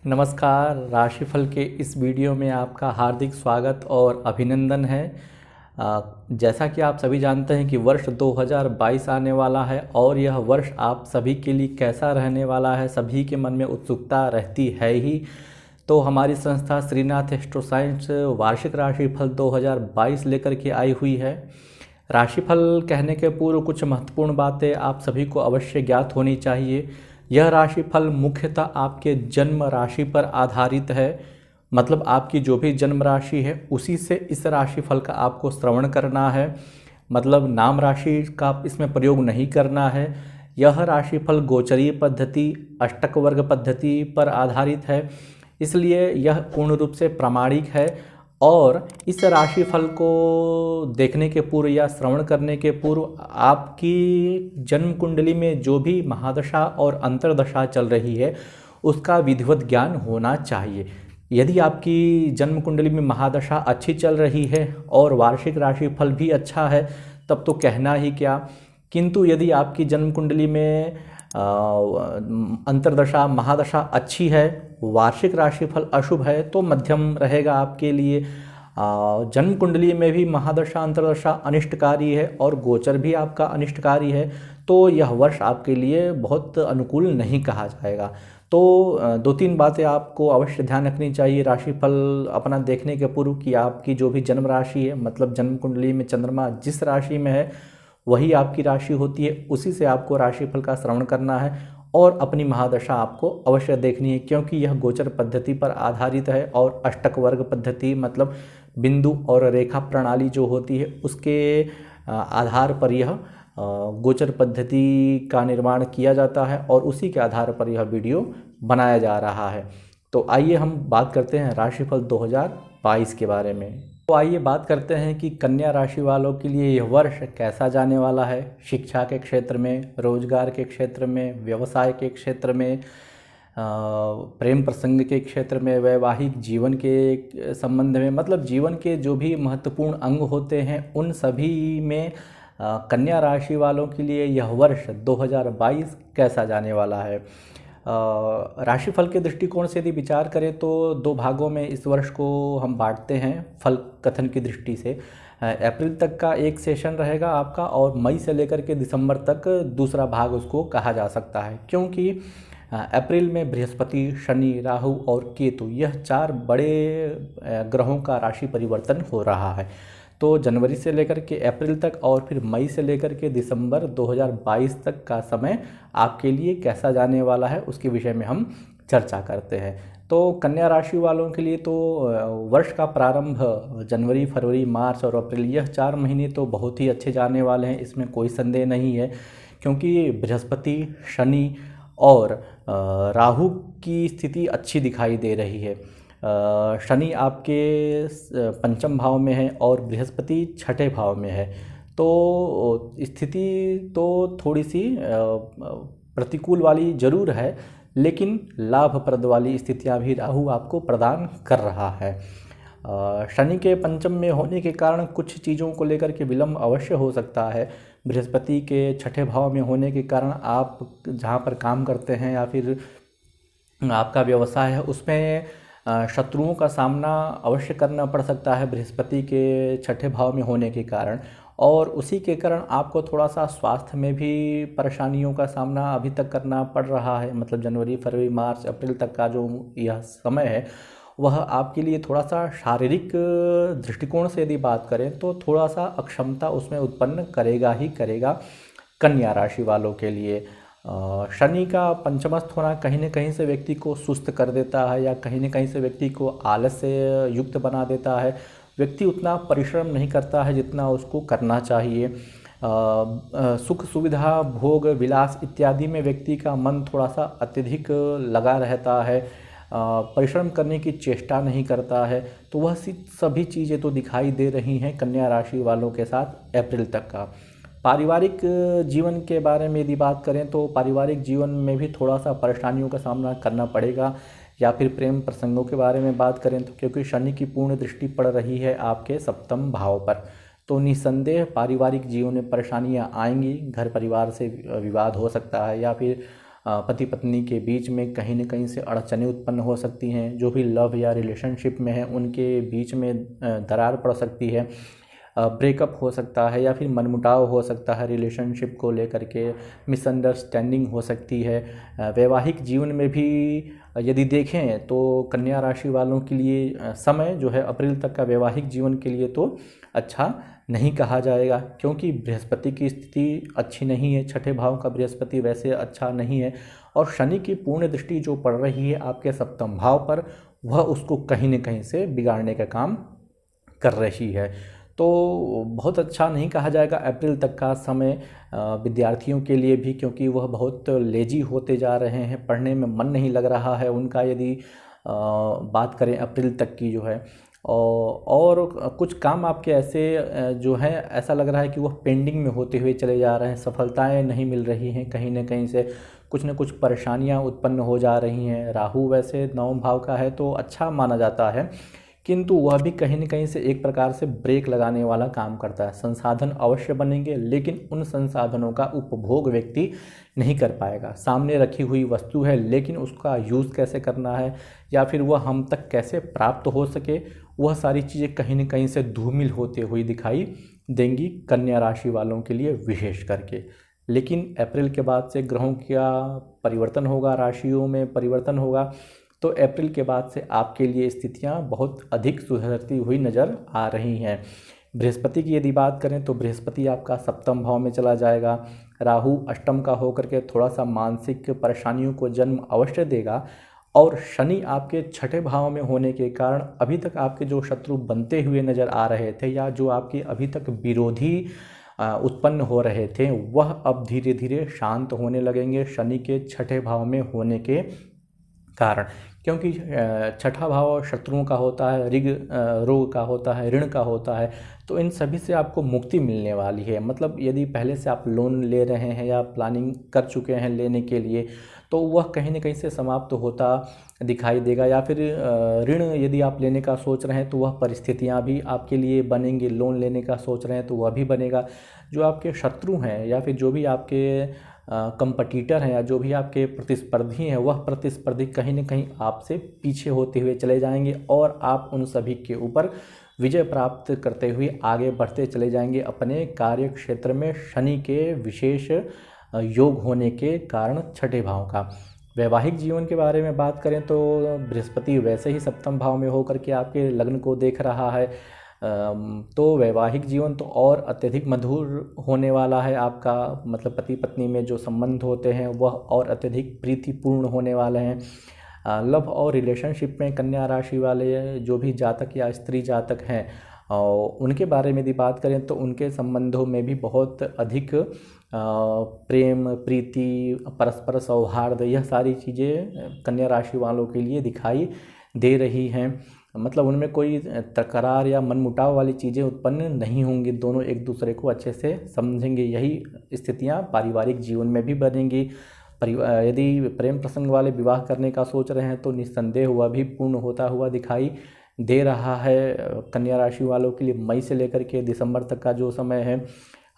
नमस्कार। राशिफल के इस वीडियो में आपका हार्दिक स्वागत और अभिनंदन है। जैसा कि आप सभी जानते हैं कि वर्ष 2022 आने वाला है और यह वर्ष आप सभी के लिए कैसा रहने वाला है, सभी के मन में उत्सुकता रहती है ही। तो हमारी संस्था श्रीनाथ एस्ट्रो साइंस वार्षिक राशिफल 2022 लेकर के आई हुई है। राशिफल कहने के पूर्व कुछ महत्वपूर्ण बातें आप सभी को अवश्य ज्ञात होनी चाहिए। यह राशिफल मुख्यतः आपके जन्म राशि पर आधारित है, मतलब आपकी जो भी जन्म राशि है उसी से इस राशिफल का आपको श्रवण करना है, मतलब नाम राशि का इसमें प्रयोग नहीं करना है। यह राशिफल गोचरीय पद्धति, अष्टक वर्ग पद्धति पर आधारित है, इसलिए यह पूर्ण रूप से प्रामाणिक है। और इस राशिफल को देखने के पूर्व या श्रवण करने के पूर्व आपकी जन्म कुंडली में जो भी महादशा और अंतर्दशा चल रही है उसका विधिवत ज्ञान होना चाहिए। यदि आपकी जन्म कुंडली में महादशा अच्छी चल रही है और वार्षिक राशिफल भी अच्छा है तब तो कहना ही क्या, किंतु यदि आपकी जन्म कुंडली में अंतर्दशा महादशा अच्छी है, वार्षिक राशिफल अशुभ है तो मध्यम रहेगा आपके लिए। जन्म कुंडली में भी महादशा अंतर्दशा अनिष्टकारी है और गोचर भी आपका अनिष्टकारी है तो यह वर्ष आपके लिए बहुत अनुकूल नहीं कहा जाएगा। तो दो तीन बातें आपको अवश्य ध्यान रखनी चाहिए राशिफल अपना देखने के पूर्व कि आपकी जो भी जन्म राशि है, मतलब जन्म कुंडली में चंद्रमा जिस राशि में है वही आपकी राशि होती है, उसी से आपको राशिफल का श्रवण करना है और अपनी महादशा आपको अवश्य देखनी है, क्योंकि यह गोचर पद्धति पर आधारित है और अष्टक वर्ग पद्धति मतलब बिंदु और रेखा प्रणाली जो होती है उसके आधार पर यह गोचर पद्धति का निर्माण किया जाता है और उसी के आधार पर यह वीडियो बनाया जा रहा है। तो आइए हम बात करते हैं राशिफल 2022 के बारे में। तो आइए बात करते हैं कि कन्या राशि वालों के लिए यह वर्ष कैसा जाने वाला है। शिक्षा के क्षेत्र में, रोजगार के क्षेत्र में, व्यवसाय के क्षेत्र में, प्रेम प्रसंग के क्षेत्र में, वैवाहिक जीवन के संबंध में, मतलब जीवन के जो भी महत्वपूर्ण अंग होते हैं उन सभी में कन्या राशि वालों के लिए यह वर्ष 2022 कैसा जाने वाला है। राशिफल के दृष्टिकोण से यदि विचार करें तो दो भागों में इस वर्ष को हम बांटते हैं फल कथन की दृष्टि से। अप्रैल तक का एक सेशन रहेगा आपका और मई से लेकर के दिसंबर तक दूसरा भाग उसको कहा जा सकता है, क्योंकि अप्रैल में बृहस्पति, शनि, राहु और केतु यह चार बड़े ग्रहों का राशि परिवर्तन हो रहा है। तो जनवरी से लेकर के अप्रैल तक और फिर मई से लेकर के दिसंबर 2022 तक का समय आपके लिए कैसा जाने वाला है उसके विषय में हम चर्चा करते हैं। तो कन्या राशि वालों के लिए तो वर्ष का प्रारंभ जनवरी, फरवरी, मार्च और अप्रैल यह 4 महीने तो बहुत ही अच्छे जाने वाले हैं, इसमें कोई संदेह नहीं है, क्योंकि बृहस्पति, शनि और राहु की स्थिति अच्छी दिखाई दे रही है। शनि आपके पंचम भाव में है और बृहस्पति छठे भाव में है, तो स्थिति तो थोड़ी सी प्रतिकूल वाली जरूर है, लेकिन लाभप्रद वाली स्थितियां भी राहु आपको प्रदान कर रहा है। शनि के पंचम में होने के कारण कुछ चीज़ों को लेकर के विलंब अवश्य हो सकता है। बृहस्पति के छठे भाव में होने के कारण आप जहाँ पर काम करते हैं या फिर आपका व्यवसाय है उसमें शत्रुओं का सामना अवश्य करना पड़ सकता है बृहस्पति के छठे भाव में होने के कारण, और उसी के कारण आपको थोड़ा सा स्वास्थ्य में भी परेशानियों का सामना अभी तक करना पड़ रहा है। मतलब जनवरी, फरवरी, मार्च, अप्रैल तक का जो यह समय है वह आपके लिए थोड़ा सा शारीरिक दृष्टिकोण से यदि बात करें तो थोड़ा सा अक्षमता उसमें उत्पन्न करेगा ही करेगा कन्या राशि वालों के लिए। शनि का पंचमस्थ होना कहीं न कहीं से व्यक्ति को सुस्त कर देता है या कहीं न कहीं से व्यक्ति को आलस्य युक्त बना देता है। व्यक्ति उतना परिश्रम नहीं करता है जितना उसको करना चाहिए। सुख सुविधा, भोग विलास इत्यादि में व्यक्ति का मन थोड़ा सा अत्यधिक लगा रहता है, परिश्रम करने की चेष्टा नहीं करता है। तो वह सभी चीज़ें तो दिखाई दे रही हैं कन्या राशि वालों के साथ अप्रैल तक का। पारिवारिक जीवन के बारे में यदि बात करें तो पारिवारिक जीवन में भी थोड़ा सा परेशानियों का सामना करना पड़ेगा, या फिर प्रेम प्रसंगों के बारे में बात करें तो क्योंकि शनि की पूर्ण दृष्टि पड़ रही है आपके सप्तम भाव पर, तो निस्संदेह पारिवारिक जीवन में परेशानियां आएंगी। घर परिवार से विवाद हो सकता है या फिर पति पत्नी के बीच में कहीं न कहीं से अड़चनें उत्पन्न हो सकती हैं। जो भी लव या रिलेशनशिप में है उनके बीच में दरार पड़ सकती है, ब्रेकअप हो सकता है या फिर मनमुटाव हो सकता है, रिलेशनशिप को लेकर के मिसअंडरस्टैंडिंग हो सकती है। वैवाहिक जीवन में भी यदि देखें तो कन्या राशि वालों के लिए समय जो है अप्रैल तक का वैवाहिक जीवन के लिए तो अच्छा नहीं कहा जाएगा, क्योंकि बृहस्पति की स्थिति अच्छी नहीं है। छठे भाव का बृहस्पति वैसे अच्छा नहीं है और शनि की पूर्ण दृष्टि जो पड़ रही है आपके सप्तम भाव पर, वह उसको कहीं न कहीं से बिगाड़ने का काम कर रही है। तो बहुत अच्छा नहीं कहा जाएगा अप्रैल तक का समय विद्यार्थियों के लिए भी, क्योंकि वह बहुत लेजी होते जा रहे हैं, पढ़ने में मन नहीं लग रहा है उनका। यदि बात करें अप्रैल तक की जो है, और कुछ काम आपके ऐसे जो हैं ऐसा लग रहा है कि वह पेंडिंग में होते हुए चले जा रहे हैं, सफलताएं नहीं मिल रही हैं, कहीं न कहीं से कुछ न कुछ परेशानियां उत्पन्न हो जा रही हैं। राहु वैसे नवम भाव का है तो अच्छा माना जाता है, किंतु वह भी कहीं न कहीं से एक प्रकार से ब्रेक लगाने वाला काम करता है। संसाधन अवश्य बनेंगे, लेकिन उन संसाधनों का उपभोग व्यक्ति नहीं कर पाएगा। सामने रखी हुई वस्तु है, लेकिन उसका यूज़ कैसे करना है या फिर वह हम तक कैसे प्राप्त हो सके, वह सारी चीज़ें कहीं न कहीं से धूमिल होते हुए दिखाई देंगी कन्या राशि वालों के लिए विशेष करके। लेकिन अप्रैल के बाद से ग्रहों का परिवर्तन होगा, राशियों में परिवर्तन होगा, तो अप्रैल के बाद से आपके लिए स्थितियां बहुत अधिक सुधरती हुई नज़र आ रही हैं। बृहस्पति की यदि बात करें तो बृहस्पति आपका सप्तम भाव में चला जाएगा। राहु अष्टम का होकर के थोड़ा सा मानसिक परेशानियों को जन्म अवश्य देगा, और शनि आपके छठे भाव में होने के कारण अभी तक आपके जो शत्रु बनते हुए नज़र आ रहे थे या जो आपके अभी तक विरोधी उत्पन्न हो रहे थे, वह अब धीरे धीरे शांत होने लगेंगे शनि के छठे भाव में होने के कारण। क्योंकि छठा भाव शत्रुओं का होता है, रोग का होता है, ऋण का होता है, तो इन सभी से आपको मुक्ति मिलने वाली है। मतलब यदि पहले से आप लोन ले रहे हैं या प्लानिंग कर चुके हैं लेने के लिए, तो वह कहीं न कहीं से समाप्त होता दिखाई देगा, या फिर ऋण यदि आप लेने का सोच रहे हैं तो वह परिस्थितियां भी आपके लिए बनेंगी। लोन लेने का सोच रहे हैं तो वह भी बनेगा। जो आपके शत्रु हैं या फिर जो भी आपके कंपटीटर हैं या जो भी आपके प्रतिस्पर्धी हैं, वह प्रतिस्पर्धी कहीं न कहीं आपसे पीछे होते हुए चले जाएंगे और आप उन सभी के ऊपर विजय प्राप्त करते हुए आगे बढ़ते चले जाएंगे अपने कार्य क्षेत्र में, शनि के विशेष योग होने के कारण छठे भाव का। वैवाहिक जीवन के बारे में बात करें तो बृहस्पति वैसे ही सप्तम भाव में होकर के आपके लग्न को देख रहा है, तो वैवाहिक जीवन तो और अत्यधिक मधुर होने वाला है आपका। मतलब पति पत्नी में जो संबंध होते हैं वह और अत्यधिक प्रीतिपूर्ण होने वाले हैं। लव और रिलेशनशिप में कन्या राशि वाले जो भी जातक या स्त्री जातक हैं, उनके बारे में यदि बात करें तो उनके संबंधों में भी बहुत अधिक प्रेम, प्रीति, परस्पर सौहार्द, यह सारी चीज़ें कन्या राशि वालों के लिए दिखाई दे रही हैं। मतलब उनमें कोई तकरार या मनमुटाव वाली चीज़ें उत्पन्न नहीं होंगी, दोनों एक दूसरे को अच्छे से समझेंगे। यही स्थितियां पारिवारिक जीवन में भी बनेंगी। यदि प्रेम प्रसंग वाले विवाह करने का सोच रहे हैं तो निस्संदेह वह भी पूर्ण होता हुआ दिखाई दे रहा है कन्या राशि वालों के लिए। मई से लेकर के दिसंबर तक का जो समय है,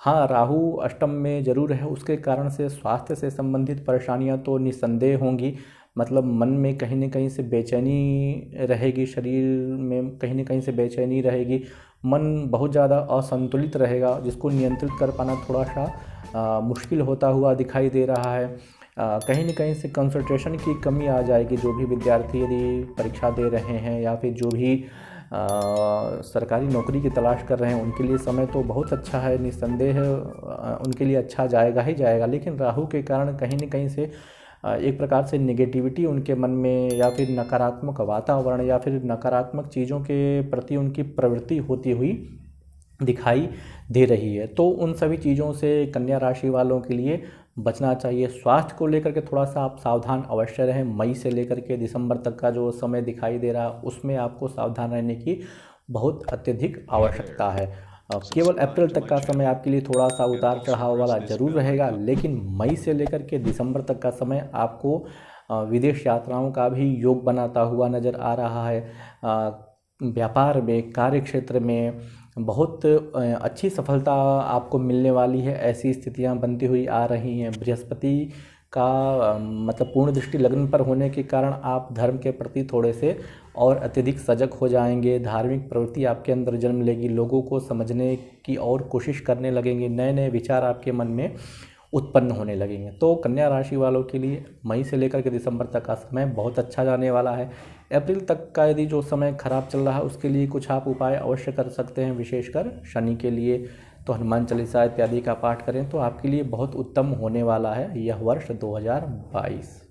हाँ राहु अष्टम में जरूर है, उसके कारण से स्वास्थ्य से संबंधित परेशानियां तो निस्संदेह होंगी। मतलब मन में कहीं न कहीं से बेचैनी रहेगी, शरीर में कहीं न कहीं से बेचैनी रहेगी, मन बहुत ज़्यादा असंतुलित रहेगा, जिसको नियंत्रित कर पाना थोड़ा सा मुश्किल होता हुआ दिखाई दे रहा है। कहीं न कहीं से कंसंट्रेशन की कमी आ जाएगी। जो भी विद्यार्थी यदि परीक्षा दे रहे हैं या फिर जो भी सरकारी नौकरी की तलाश कर रहे हैं, उनके लिए समय तो बहुत अच्छा है, निस्संदेह उनके लिए अच्छा जाएगा ही जाएगा। लेकिन राहु के कारण कहीं न कहीं से एक प्रकार से नेगेटिविटी उनके मन में या फिर नकारात्मक वातावरण या फिर नकारात्मक चीज़ों के प्रति उनकी प्रवृत्ति होती हुई दिखाई दे रही है। तो उन सभी चीज़ों से कन्या राशि वालों के लिए बचना चाहिए। स्वास्थ्य को लेकर के थोड़ा सा आप सावधान अवश्य रहें। मई से लेकर के दिसंबर तक का जो समय दिखाई दे रहा है उसमें आपको सावधान रहने की बहुत अत्यधिक आवश्यकता है। केवल अप्रैल तक का समय आपके लिए थोड़ा सा उतार चढ़ाव वाला जरूर रहेगा, लेकिन मई से लेकर के दिसंबर तक का समय आपको विदेश यात्राओं का भी योग बनाता हुआ नज़र आ रहा है। व्यापार में, कार्य क्षेत्र में बहुत अच्छी सफलता आपको मिलने वाली है, ऐसी स्थितियां बनती हुई आ रही हैं। बृहस्पति का मतलब पूर्ण दृष्टि लग्न पर होने के कारण आप धर्म के प्रति थोड़े से और अत्यधिक सजग हो जाएंगे। धार्मिक प्रवृत्ति आपके अंदर जन्म लेगी, लोगों को समझने की और कोशिश करने लगेंगे, नए नए विचार आपके मन में उत्पन्न होने लगेंगे। तो कन्या राशि वालों के लिए मई से लेकर के दिसंबर तक का समय बहुत अच्छा जाने वाला है। अप्रैल तक का यदि जो समय खराब चल रहा है उसके लिए कुछ आप उपाय अवश्य कर सकते हैं, विशेषकर शनि के लिए तो हनुमान चालीसा इत्यादि का पाठ करें तो आपके लिए बहुत उत्तम होने वाला है यह वर्ष 2022।